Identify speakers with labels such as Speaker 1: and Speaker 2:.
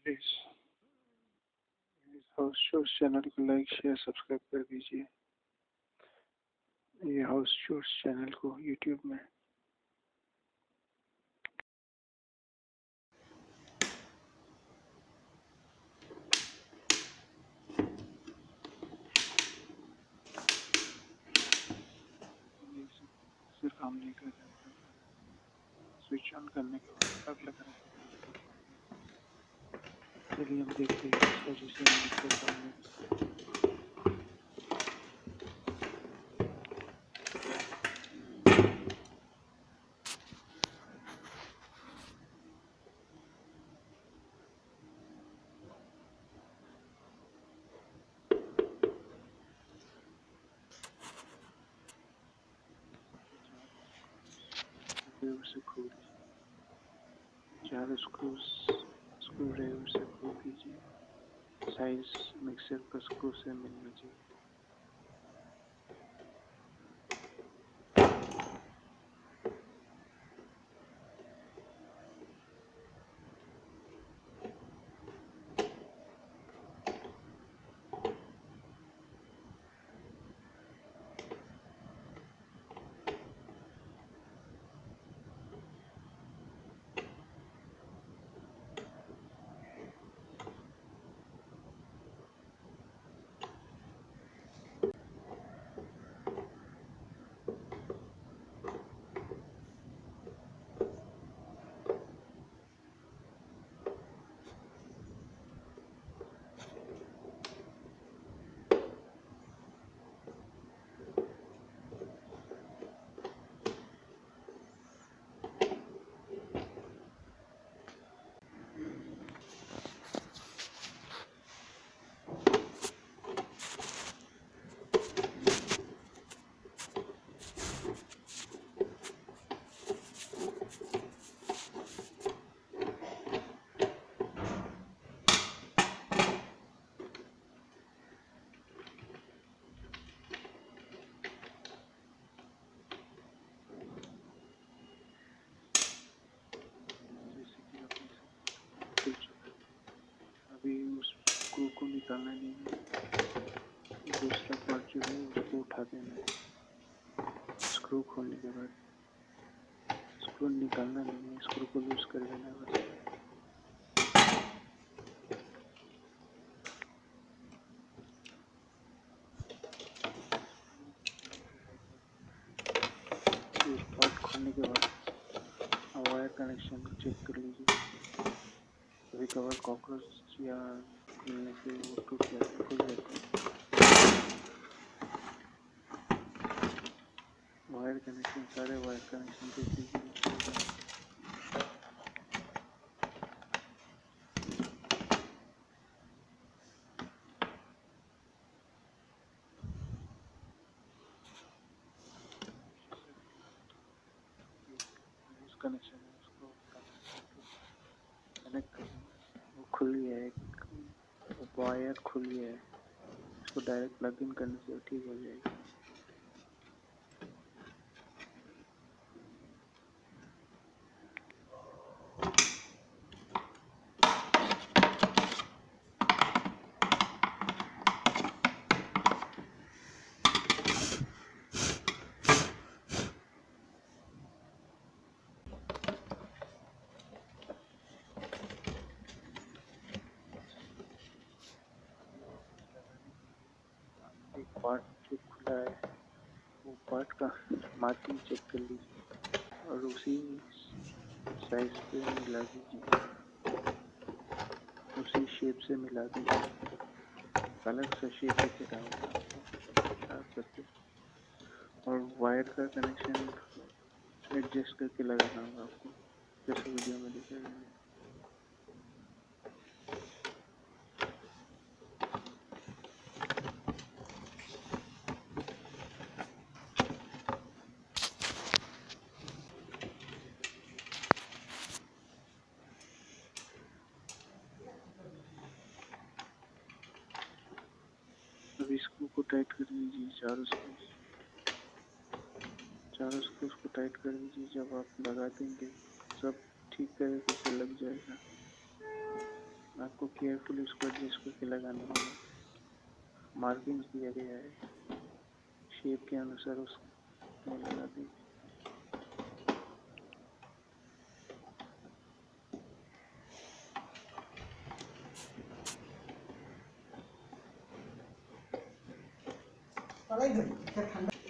Speaker 1: इस house shores channel को like share subscribe कर दीजिए। ये हाउस शोर्स चैनल को यूट्यूब में से काम नहीं कर रहा है। स्विच ऑन करने के बाद अब लग रहा है। चलिए हम देखते हैं किस वजह से मिक्सर काम नहीं कर रहा। से खोल चार स्क्रू ड्राइवर से खोल दीजिए। साइज मिक्सर का स्क्रू से मिलना चाहिए। अभी उस स्क्रू को निकालना नहीं है। दूसरा पार्ट जो है उसको उठा देना है। स्क्रू खोलने के बाद स्क्रू निकालना नहीं है, स्क्रू को लूज कर देना है बस। इस पार्ट खोलने के बाद वायर कनेक्शन चेक कर लीजिए। कभी कभार कॉकरोच या खुलने से वो टूट जाता है, खुल जाता है। वायर कनेक्शन सारे वायर कनेक्शन देख लीजिए। कनेक्शन है उसको कनेक्ट करना। वो खुल गया है, वायर खुल गया है, इसको डायरेक्ट प्लग इन करने से ठीक हो जाएगी। एक पार्ट जो खुला है वो पार्ट का मार्किंग चेक कर लीजिए और उसी साइज पे मिला दीजिए, उसी शेप से मिला दीजिए। अलग सा शेप दिख रहा होगा करके। और वायर का कनेक्शन एडजस्ट करके लगाना होगा आपको, जैसे वीडियो में दिख रहा है। अभी स्क्रू को टाइट कर दीजिए। चारों स्क्रूज को टाइट कर दीजिए। जब आप लगा देंगे सब ठीक तरीके से लग जाएगा। आपको केयरफुली इसको एडजस्ट करके लगाना होगा। मार्किंग दिया गया है, शेप के अनुसार उसमें लगा दीजिए।
Speaker 2: ठंडा